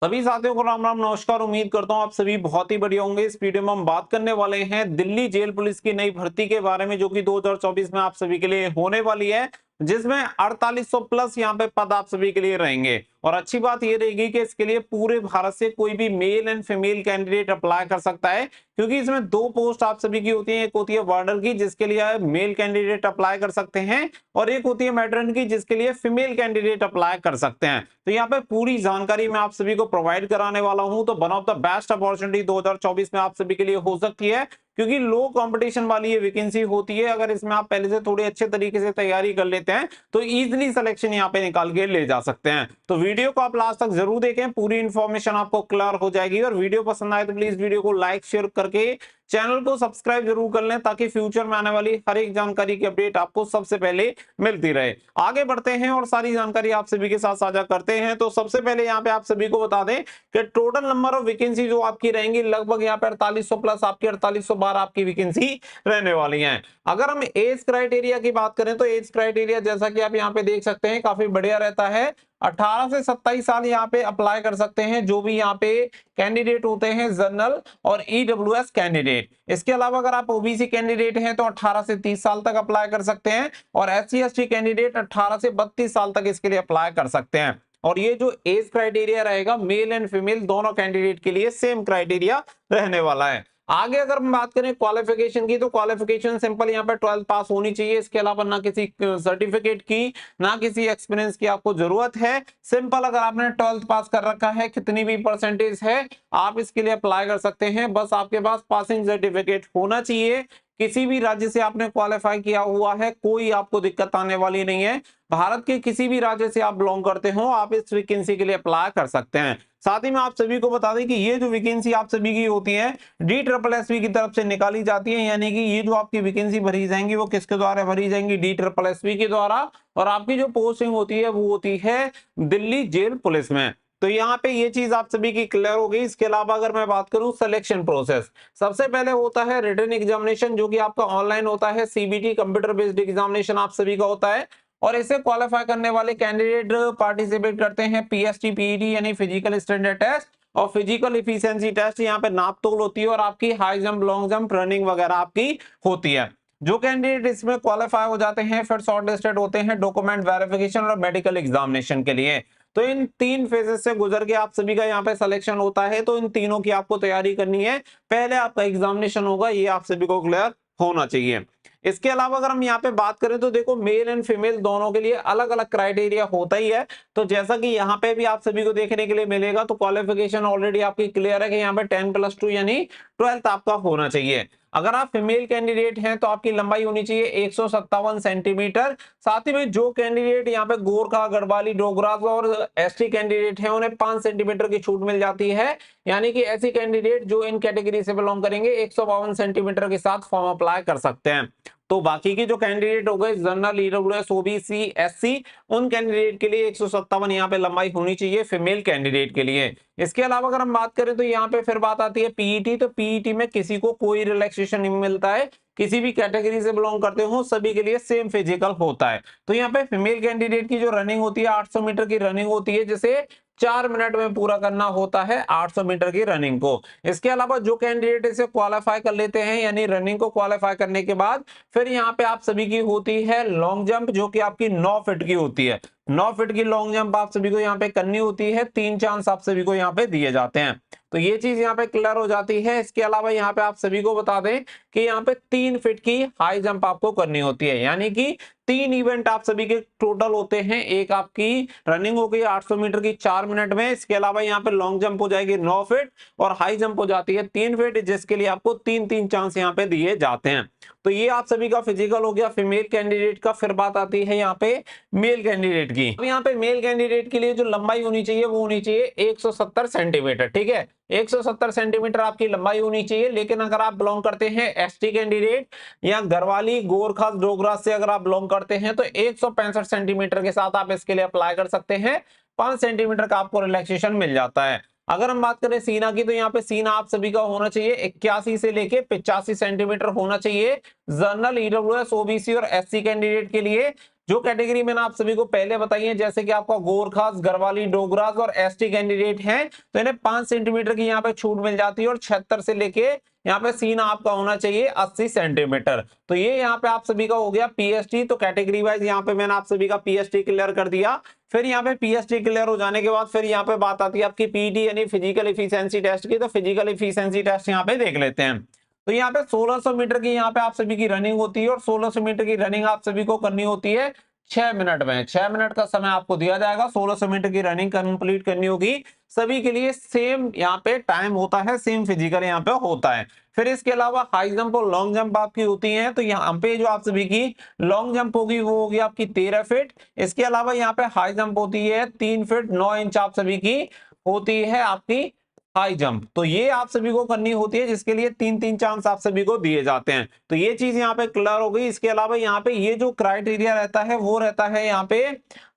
सभी साथियों को राम राम नमस्कार। उम्मीद करता हूं आप सभी बहुत ही बढ़िया होंगे। इस वीडियो में हम बात करने वाले हैं दिल्ली जेल पुलिस की नई भर्ती के बारे में, जो कि 2024 में आप सभी के लिए होने वाली है, जिसमें 4800 प्लस यहाँ पे पद आप सभी के लिए रहेंगे। और अच्छी बात ये रहेगी कि इसके लिए पूरे भारत से कोई भी male and female candidate apply कर सकता है, क्योंकि इसमें दो पोस्ट आप सभी की होती है। एक होती है वार्डर की, जिसके लिए मेल कैंडिडेट अप्लाई कर सकते हैं, और एक होती है मैट्रन की, जिसके लिए फीमेल कैंडिडेट अप्लाई कर सकते हैं। तो यहाँ पे पूरी जानकारी मैं आप सभी को प्रोवाइड कराने वाला हूं। तो one of the best opportunity 2024 में आप सभी के लिए हो सकती है, क्योंकि लो कंपटीशन वाली ये वैकेंसी होती है। अगर इसमें आप पहले से थोड़ी अच्छे तरीके से तैयारी कर लेते हैं तो इजीली सिलेक्शन यहाँ पे निकाल के ले जा सकते हैं। तो वीडियो को आप लास्ट तक जरूर देखें, पूरी इंफॉर्मेशन आपको क्लियर हो जाएगी। और वीडियो पसंद आए तो प्लीज वीडियो को लाइक शेयर करके चैनल को सब्सक्राइब जरूर कर लें, ताकि फ्यूचर में आने वाली हर एक जानकारी की अपडेट आपको सबसे पहले मिलती रहे। आगे बढ़ते हैं और सारी जानकारी आप सभी के साथ साझा करते हैं। तो सबसे पहले यहाँ पे आप सभी को बता दें कि टोटल नंबर ऑफ वैकेंसी जो आपकी रहेंगी, लगभग यहाँ पे 4800 प्लस आपकी 4812 आपकी वैकेंसी रहने वाली है। अगर हम एज क्राइटेरिया की बात करें तो एज क्राइटेरिया जैसा कि आप यहाँ पे देख सकते हैं काफी बढ़िया रहता है। 18 से 27 साल यहाँ पे अप्लाई कर सकते हैं जो भी यहाँ पे कैंडिडेट होते हैं, जनरल और ईडब्ल्यूएस कैंडिडेट। इसके अलावा अगर आप ओबीसी कैंडिडेट हैं तो 18 से 30 साल तक अप्लाई कर सकते हैं, और एससी एसटी कैंडिडेट 18 से 32 साल तक इसके लिए अप्लाई कर सकते हैं। और ये जो एज क्राइटेरिया रहेगा मेल एंड फीमेल दोनों कैंडिडेट के लिए सेम क्राइटेरिया रहने वाला है। आगे अगर हम बात करें क्वालिफिकेशन की, तो क्वालिफिकेशन सिंपल यहाँ पे 12th पास होनी चाहिए। इसके अलावा ना किसी सर्टिफिकेट की ना किसी एक्सपीरियंस की आपको जरूरत है। सिंपल अगर आपने 12th पास कर रखा है, कितनी भी परसेंटेज है, आप इसके लिए अप्लाई कर सकते हैं। बस आपके पास पासिंग सर्टिफिकेट होना चाहिए। किसी भी राज्य से आपने क्वालिफाई किया हुआ है, कोई आपको दिक्कत आने वाली नहीं है। भारत के किसी भी राज्य से आप बिलोंग करते हो, आप इस वैकेंसी के लिए अप्लाई कर सकते हैं। साथ ही में आप सभी को बता दें कि ये जो वैकेंसी आप सभी की होती है DSSB की तरफ से निकाली जाती है, यानी कि ये जो आपकी वैकेंसी भरी जाएंगी वो किसके द्वारा भरी जाएंगी, DSSB के द्वारा। और आपकी जो पोस्टिंग होती है वो होती है दिल्ली जेल पुलिस में। तो यहाँ पे ये चीज आप सभी की क्लियर हो गई। इसके अलावा अगर मैं बात करूं सिलेक्शन प्रोसेस, सबसे पहले होता है रिटन एग्जामिनेशन, जो कि आपका ऑनलाइन होता है। CBT कंप्यूटर बेस्ड एग्जामिनेशन आप सभी का होता है, और इसे क्वालिफाई करने वाले कैंडिडेट पार्टिसिपेट करते हैं PST PET यानी फिजिकल स्टैंडर्ड टेस्ट और फिजिकल इफिशिएंसी टेस्ट। यहाँ पे नाप तोल होती है, और आपकी high jump long jump running वगैरह आपकी होती है। जो कैंडिडेट इसमें क्वालिफाई हो जाते हैं फिर शॉर्ट लिस्टेड होते हैं डॉक्यूमेंट वेरिफिकेशन और मेडिकल एग्जामिनेशन के लिए। तो इन 3 फेजेस से गुजर के आप सभी का यहाँ पे सिलेक्शन होता है। तो इन तीनों की आपको तैयारी करनी है। पहले आपका एग्जामिनेशन होगा, ये आप सभी को क्लियर होना चाहिए। इसके अलावा अगर हम यहाँ पे बात करें तो देखो मेल एंड फीमेल दोनों के लिए अलग अलग क्राइटेरिया होता ही है। तो जैसा कि यहाँ पे भी आप सभी को देखने के लिए मिलेगा, तो क्वालिफिकेशन ऑलरेडी आपकी क्लियर है कि यहाँ पे 10+2 यानी 12th आपका होना चाहिए। अगर आप फीमेल कैंडिडेट हैं तो आपकी लंबाई होनी चाहिए 157 सेंटीमीटर। साथ ही में जो कैंडिडेट यहाँ पे गोरखा, गढ़वाली, डोगरा और ST कैंडिडेट हैं उन्हें 5 सेंटीमीटर की छूट मिल जाती है, यानी कि ऐसी कैंडिडेट जो इन कैटेगरी से बिलोंग करेंगे 152 सेंटीमीटर के साथ फॉर्म अप्लाई कर सकते हैं। तो बाकी के जो कैंडिडेट हो गए जनरल, ईडब्ल्यूएस, ओबीसी, एससी, उन कैंडिडेट के लिए 157 यहाँ पे लंबाई होनी चाहिए फीमेल कैंडिडेट के लिए। इसके अलावा अगर हम बात करें तो यहाँ पे फिर बात आती है पीईटी। तो पीईटी में किसी को कोई रिलैक्सेशन नहीं मिलता है, किसी भी कैटेगरी से बिलोंग करते हो सभी के लिए सेम फिजिकल होता है। तो यहाँ पे फीमेल कैंडिडेट की जो रनिंग होती है 800 मीटर की रनिंग होती है, जिसे 4 मिनट में पूरा करना होता है 800 मीटर की रनिंग को। इसके अलावा जो कैंडिडेट इसे क्वालिफाई कर लेते हैं, यानी रनिंग को क्वालिफाई करने के बाद फिर यहाँ पे आप सभी की होती है लॉन्ग जंप, जो कि आपकी 9 फीट की होती है। 9 फीट की लॉन्ग जंप आप सभी को यहाँ पे करनी होती है। 3 चांस आप सभी को यहाँ पे दिए जाते हैं। तो ये चीज यहाँ पे क्लियर हो जाती है। इसके अलावा यहाँ पे आप सभी को बता दें कि यहाँ पे 3 फीट की हाई जंप आपको करनी होती है, यानी कि 3 इवेंट आप सभी के टोटल होते हैं। एक आपकी रनिंग हो गई 800 मीटर की 4 मिनट में। इसके अलावा यहाँ पे लॉन्ग जंप हो जाएगी 9 फीट और हाई जंप हो जाती है 3 फीट, जिसके लिए आपको 3-3 चांस यहाँ पे दिए जाते हैं। तो ये आप सभी का फिजिकल हो गया फीमेल कैंडिडेट का। फिर बात आती है यहाँ पे मेल कैंडिडेट की। अब यहाँ पे मेल कैंडिडेट के लिए जो लंबाई होनी चाहिए वो होनी चाहिए 170 सेंटीमीटर। ठीक है, 170 सेंटीमीटर आपकी लंबाई होनी चाहिए। लेकिन अगर आप बिलोंग करते हैं ST कैंडिडेट या गढ़वाली, गोरखा, डोगरा से अगर आप बिलोंग करते हैं तो 165 सेंटीमीटर के साथ आप इसके लिए अप्लाई कर सकते हैं। 5 सेंटीमीटर का आपको रिलैक्सेशन मिल जाता है। अगर हम बात करें सीना की, तो यहाँ पे सीना आप सभी का होना चाहिए 81 से लेके 85 सेंटीमीटर होना चाहिए। जनरल, ईडब्ल्यूएस, ओबीसी और SC कैंडिडेट के लिए जो कैटेगरी मैंने आप सभी को पहले बताई है, जैसे कि आपका गोरखास, गढ़वाली, डोगरास और एसटी कैंडिडेट हैं, तो इन्हें 5 सेंटीमीटर की यहाँ पे छूट मिल जाती है और 76 से लेके यहाँ पे सीना आपका होना चाहिए 80 सेंटीमीटर। तो ये यहाँ पे आप सभी का हो गया पीएसटी। तो कैटेगरी वाइज यहाँ पे मैंने आप सभी का पीएसटी क्लियर कर दिया। फिर यहाँ पे पीएसटी क्लियर हो जाने के बाद फिर यहाँ पे बात आती है आपकी पीटी यानी फिजिकल एफिशिएंसी टेस्ट की। तो फिजिकल एफिशिएंसी टेस्ट यहाँ पे देख लेते हैं। तो यहाँ पे 1600 मीटर की यहाँ पे आप सभी की रनिंग होती है और 1600 मीटर की रनिंग आप सभी को करनी होती है 6 मिनट में। 6 मिनट का समय आपको दिया जाएगा, 1600 मीटर की रनिंग कंप्लीट करनी होगी। सभी के लिए सेम यहाँ पे टाइम होता है, सेम फिजिकल यहाँ पे होता है। फिर इसके अलावा हाई जंप और लॉन्ग जंप आपकी होती हैं। तो यहाँ पे जो आप सभी की लॉन्ग जंप होगी वो होगी आपकी 13 फीट। इसके अलावा यहाँ पे हाई जंप होती है 3 फीट 9 इंच आप सभी की होती है आपकी हाई जंप। तो ये आप सभी को करनी होती है, जिसके लिए 3-3 चांस आप सभी को दिए जाते हैं। तो ये चीज यहाँ पे क्लियर हो गई। इसके अलावा यहाँ पे ये जो क्राइटेरिया रहता है वो रहता है यहाँ पे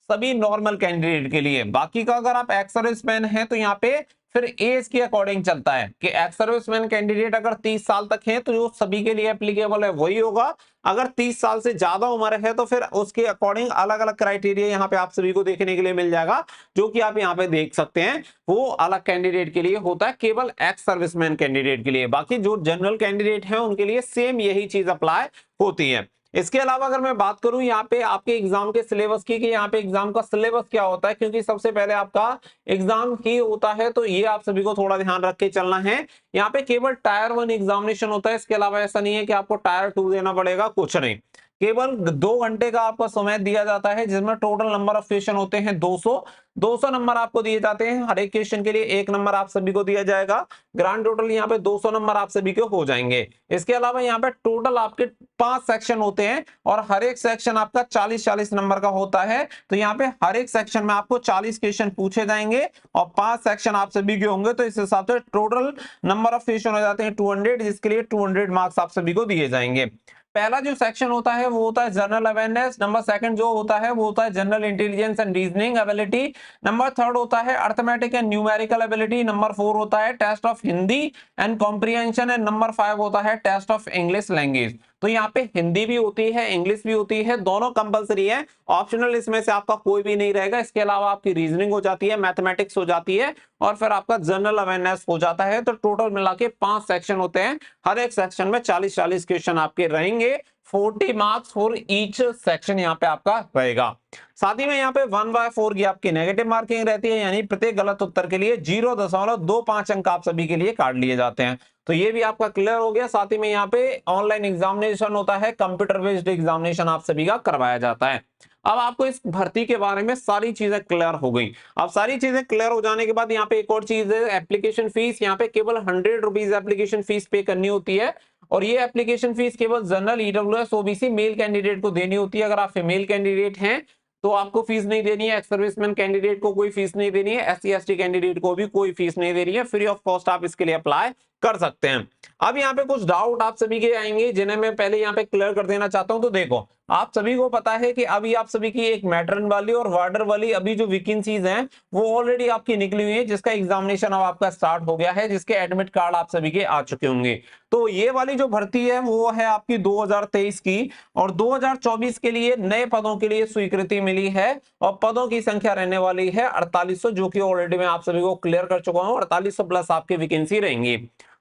सभी नॉर्मल कैंडिडेट के लिए। बाकी का अगर आप एक्स सर्विसमैन हैं तो यहाँ पे फिर एज के अकॉर्डिंग चलता है कि एक्स सर्विसमैन कैंडिडेट अगर 30 साल तक है तो जो सभी के लिए एप्लीकेबल है वही होगा। अगर 30 साल से ज्यादा उम्र है तो फिर उसके अकॉर्डिंग अलग अलग क्राइटेरिया यहाँ पे आप सभी को देखने के लिए मिल जाएगा, जो कि आप यहाँ पे देख सकते हैं। वो अलग कैंडिडेट के लिए होता है, केवल एक्स सर्विसमैन कैंडिडेट के लिए। बाकी जो जनरल कैंडिडेट है उनके लिए सेम यही चीज अप्लाई होती है। इसके अलावा अगर मैं बात करूं यहाँ पे आपके एग्जाम के सिलेबस की कि यहाँ पे एग्जाम का सिलेबस क्या होता है, क्योंकि सबसे पहले आपका एग्जाम ही होता है, तो ये आप सभी को थोड़ा ध्यान रख के चलना है। यहाँ पे केवल टायर 1 एग्जामिनेशन होता है। इसके अलावा ऐसा नहीं है कि आपको टायर 2 देना पड़ेगा, कुछ नहीं। केवल 2 घंटे का आपका समय दिया जाता है, जिसमें टोटल नंबर ऑफ क्वेश्चन होते हैं 200 नंबर आपको दिए जाते हैं। हर एक क्वेश्चन के लिए 1 नंबर आप सभी को दिया जाएगा। ग्रांड टोटल यहाँ पे 200 नंबर आप सभी के हो जाएंगे। इसके अलावा यहाँ पे टोटल आपके 5 सेक्शन होते हैं और हर एक सेक्शन आपका 40-40 नंबर का होता है। तो यहाँ पे हर एक सेक्शन में आपको 40 क्वेश्चन पूछे जाएंगे और 5 सेक्शन आप सभी के होंगे। तो इस हिसाब से टोटल नंबर ऑफ क्वेश्चन हो जाते हैं 200, जिसके लिए 200 मार्क्स आप सभी को दिए जाएंगे। पहला जो सेक्शन होता है वो होता है जनरल अवेयरनेस। नंबर सेकंड जो होता है वो होता है general intelligence and reasoning ability. Number third होता है arithmetic and numerical ability. Number 4 होता है test of Hindi and comprehension and number 5 होता है टेस्ट ऑफ इंग्लिश लैंग्वेज। तो यहाँ पे हिंदी भी होती है, इंग्लिश भी होती है, दोनों कंपलसरी है। ऑप्शनल इसमें से आपका कोई भी नहीं रहेगा। इसके अलावा आपकी रीजनिंग हो जाती है, मैथमेटिक्स हो जाती है और फिर आपका जनरल अवेयरनेस हो जाता है। तो टोटल मिला के 5 सेक्शन होते हैं। हर एक सेक्शन में 40-40 क्वेश्चन आपके रहेंगे। 40 मार्क्स फॉर ईच सेक्शन यहाँ पे आपका रहेगा। साथ ही में यहाँ पे 1/4 की आपकी नेगेटिव मार्किंग रहती है, यानी प्रत्येक गलत उत्तर के लिए 0.25 अंक आप सभी के लिए काट लिए जाते हैं। तो ये भी आपका क्लियर हो गया। साथ ही में यहाँ पे ऑनलाइन एग्जामिनेशन होता है, कंप्यूटर बेस्ड एग्जामिनेशन आप सभी का करवाया जाता है। अब आपको इस भर्ती के बारे में सारी चीजें क्लियर हो गई। अब सारी चीजें क्लियर हो जाने के बाद यहाँ पे एक और चीज है, एप्लीकेशन फीस। यहाँ पे केवल 100 रुपीज एप्लीकेशन फीस पे करनी होती है और ये एप्लीकेशन फीस केवल general, EWS, OBC male candidate को देनी होती है। अगर आप फीमेल कैंडिडेट हैं तो आपको फीस नहीं देनी है। एक्स सर्विसमैन कैंडिडेट को कोई फीस नहीं देनी है। एससी एसटी कैंडिडेट को भी कोई फीस नहीं देनी है। फ्री ऑफ कॉस्ट आप इसके लिए अप्लाई कर सकते हैं। अब यहाँ पे कुछ डाउट आप सभी के आएंगे जिन्हें मैं पहले यहाँ पे क्लियर कर देना चाहता हूं। तो देखो, आप सभी को पता है कि अभी आप सभी की एक मैट्रन वाली और वार्डर वाली अभी जो वैकेंसीज हैं वो ऑलरेडी आपकी निकली हुई है, जिसका एग्जामिनेशन अब आपका स्टार्ट हो गया है, जिसके एडमिट कार्ड आप सभी के आ चुके होंगे। तो ये वाली जो भर्ती है वो है आपकी 2023 की और 2024 के लिए नए पदों के लिए स्वीकृति मिली है और पदों की संख्या रहने वाली है 4800, जो कि ऑलरेडी मैं आप सभी को क्लियर कर चुका हूं। 4800 प्लस आपकी वैकेंसी रहेंगी।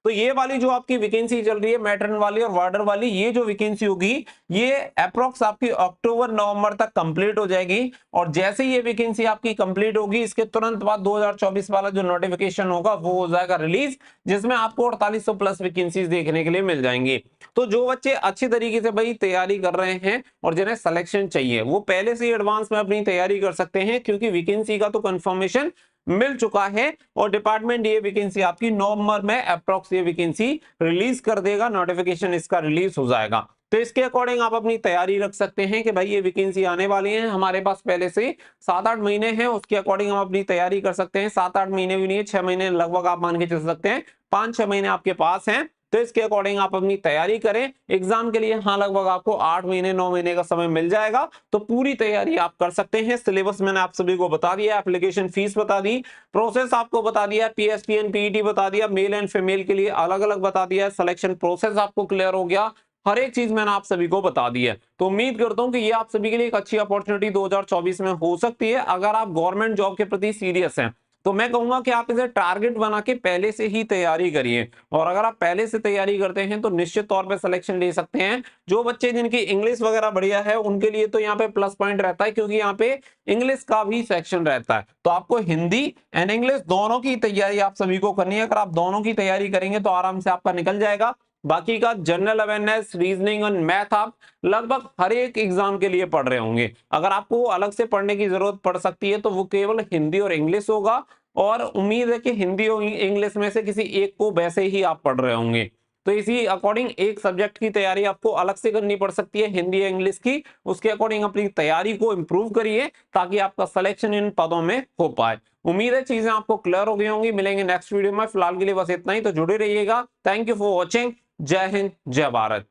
तो ये वाली जो आपकी वैकेंसी चल रही है मैट्रन वाली और वार्डर वाली, ये जो वैकेंसी होगी ये अप्रोक्स आपकी अक्टूबर नवंबर तक कंप्लीट हो जाएगी। और जैसे ये वैकेंसी आपकी कंप्लीट होगी इसके तुरंत बाद 2024 वाला जो नोटिफिकेशन होगा वो हो जाएगा रिलीज, जिसमें आपको 4800 प्लस वैकेंसीज देखने के लिए मिल जाएंगी। तो जो बच्चे अच्छी तरीके से भाई तैयारी कर रहे हैं और जिन्हें सिलेक्शन चाहिए वो पहले से ही एडवांस में अपनी तैयारी कर सकते हैं, क्योंकि वैकेंसी का तो कंफर्मेशन मिल चुका है और डिपार्टमेंट ये वैकेंसी आपकी नवंबर में अप्रॉक्स ये वैकेंसी रिलीज कर देगा, नोटिफिकेशन इसका रिलीज हो जाएगा। तो इसके अकॉर्डिंग आप अपनी तैयारी रख सकते हैं कि भाई ये वैकेंसी आने वाली है, हमारे पास पहले से 7-8 महीने हैं, उसके अकॉर्डिंग हम अपनी तैयारी कर सकते हैं। 7-8 महीने भी नहीं है, 6 महीने लगभग आप मान के चल सकते हैं, 5-6 महीने आपके पास हैं। तो इसके अकॉर्डिंग आप अपनी तैयारी करें एग्जाम के लिए। हाँ, लगभग आपको 8 महीने 9 महीने का समय मिल जाएगा, तो पूरी तैयारी आप कर सकते हैं। सिलेबस मैंने आप सभी को बता दिया, एप्लीकेशन फीस बता दी, प्रोसेस आपको बता दिया, पीएसटी एंड पीईटी बता दिया, मेल एंड फीमेल के लिए अलग अलग बता दिया, सिलेक्शन प्रोसेस आपको क्लियर हो गया, हर एक चीज मैंने आप सभी को बता दी है। तो उम्मीद करता हूं कि ये आप सभी के लिए एक अच्छी अपॉर्चुनिटी 2024 में हो सकती है। अगर आप गवर्नमेंट जॉब के प्रति सीरियस हैं तो मैं कहूंगा कि आप इसे टारगेट बना के पहले से ही तैयारी करिए, और अगर आप पहले से तैयारी करते हैं तो निश्चित तौर पे सिलेक्शन ले सकते हैं। जो बच्चे जिनकी इंग्लिश वगैरह बढ़िया है उनके लिए तो यहाँ पे प्लस पॉइंट रहता है, क्योंकि यहाँ पे इंग्लिश का भी सेक्शन रहता है। तो आपको हिंदी एंड इंग्लिश दोनों की तैयारी आप सभी को करनी है। अगर आप दोनों की तैयारी करेंगे तो आराम से आपका निकल जाएगा। बाकी का जनरल अवेयरनेस, रीजनिंग और मैथ आप लगभग हर एक एग्जाम के लिए पढ़ रहे होंगे। अगर आपको अलग से पढ़ने की जरूरत पड़ सकती है तो वो केवल हिंदी और इंग्लिश होगा, और उम्मीद है कि हिंदी और इंग्लिश में से किसी एक को वैसे ही आप पढ़ रहे होंगे। तो इसी अकॉर्डिंग एक सब्जेक्ट की तैयारी आपको अलग से करनी पड़ सकती है, हिंदी या इंग्लिश की। उसके अकॉर्डिंग अपनी तैयारी को इंप्रूव करिए ताकि आपका सिलेक्शन इन पदों में हो पाए। उम्मीद है चीजें आपको क्लियर हो गई होंगी। मिलेंगे नेक्स्ट वीडियो में, फिलहाल के लिए बस इतना ही। तो जुड़े रहिएगा। Thank you for watching. जय हिंद, जय भारत।